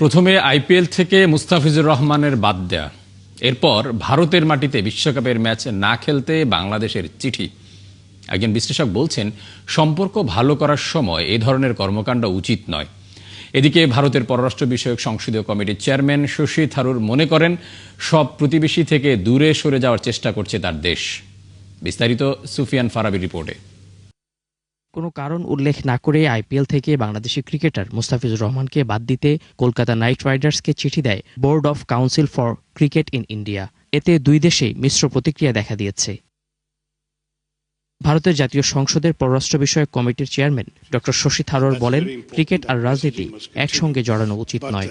প্রথমে আইপিএল থেকে মুস্তাফিজুর রহমানের বাদ দেয়া, এরপর ভারতের মাটিতে বিশ্বকাপের ম্যাচ না খেলতে বাংলাদেশের চিঠি। একজন বিশ্লেষক বলছেন, সম্পর্ক ভালো করার সময় এ ধরনের কর্মকাণ্ড উচিত নয়। এদিকে ভারতের পররাষ্ট্র বিষয়ক সংসদীয় কমিটির চেয়ারম্যান শশী থারুর মনে করেন, সব প্রতিবেশী থেকে দূরে সরে যাওয়ার চেষ্টা করছে তার দেশ। বিস্তারিত সুফিয়ান ফারাবির রিপোর্টে। কোনো কারণ উল্লেখ না করে আইপিএল থেকে বাংলাদেশি ক্রিকেটার মুস্তাফিজুর রহমানকে বাদ দিতে কলকাতা নাইট রাইডার্সকে চিঠি দেয় board of council for cricket in India. এতে দুই দেশেই মিশ্র প্রতিক্রিয়া দেখা দিয়েছে। ভারতের জাতীয় সংসদের পররাষ্ট্র বিষয়ক কমিটির চেয়ারম্যান ডক্টর শশী থারুর বলেন, ক্রিকেট আর রাজনীতি একসঙ্গে জড়ানো উচিত নয়।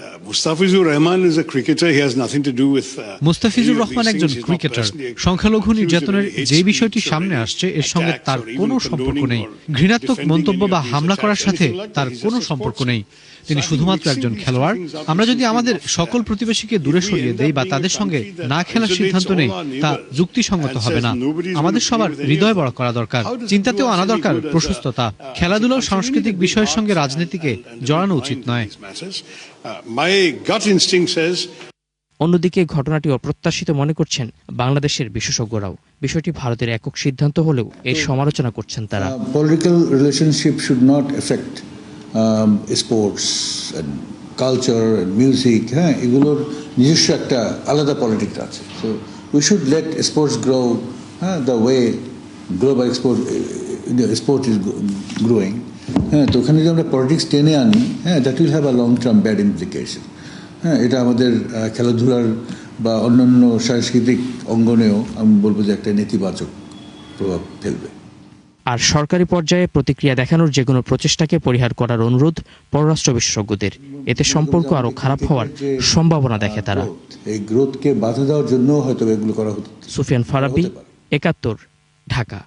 মুস্তাফিজুর রহমান একজন ক্রিকেটার। সংখ্যালঘু নির্যাতনের যে বিষয়টি সামনে আসছে এর সঙ্গে তার কোনো সম্পর্ক নেই। ঘৃণাত্মক মন্তব্য বা হামলা করার সাথে তার কোনো সম্পর্ক নেই। তিনি শুধুমাত্র একজন খেলোয়াড়। আমরা যদি আমাদের সকল প্রতিবেশীকে দূরে সরিয়ে দেই বা তাদের সঙ্গে না খেলার সিদ্ধান্ত নেই, তা যুক্তিসঙ্গত হবে না। আমাদের সবার হৃদয় বড় করা দরকার, চিন্তাতেও আনা দরকার প্রশস্ততা। খেলাধুলা ও সাংস্কৃতিক বিষয়ের সঙ্গে রাজনীতিকে জড়ানো উচিত নয়। অন্যদিকে ঘটনাটি অপ্রত্যাশিত মনে করছেন বাংলাদেশের বিশেষজ্ঞরাও। বিষয়টি ভারতের একক সিদ্ধান্ত হলেও এর সমালোচনা করছেন তারা। Political relationship should not affect sports, culture, music. হ্যাঁ, এগুলোর নিজস্ব একটা আলাদা পলিটিক্স আছে। So we should let sports grow the way global sport is growing. হ্যাঁ, তো ওখানে যদি আমরা পলিটিক্স টেনে আনি, হ্যাঁ, that will have a long term bad implication. হ্যাঁ, এটা আমাদের খেলাধুলার বা অন্যান্য সাংস্কৃতিক অঙ্গনেও আমি বলবো যে একটা নেতিবাচক প্রভাব ফেলবে। আর সরকারি পর্যায়ে প্রতিক্রিয়া দেখানোর যে কোনো প্রচেষ্টাকে পরিহার করার অনুরোধ পররাষ্ট্র বিশেষজ্ঞদের। এতে সম্পর্ক আরো খারাপ হওয়ার সম্ভাবনা দেখে তারা। এই গ্রোথকে বাধা দেওয়ার জন্য হয়তো এগুলো করা হতো। সুফিয়ান ফারাবি, ৭১, ঢাকা।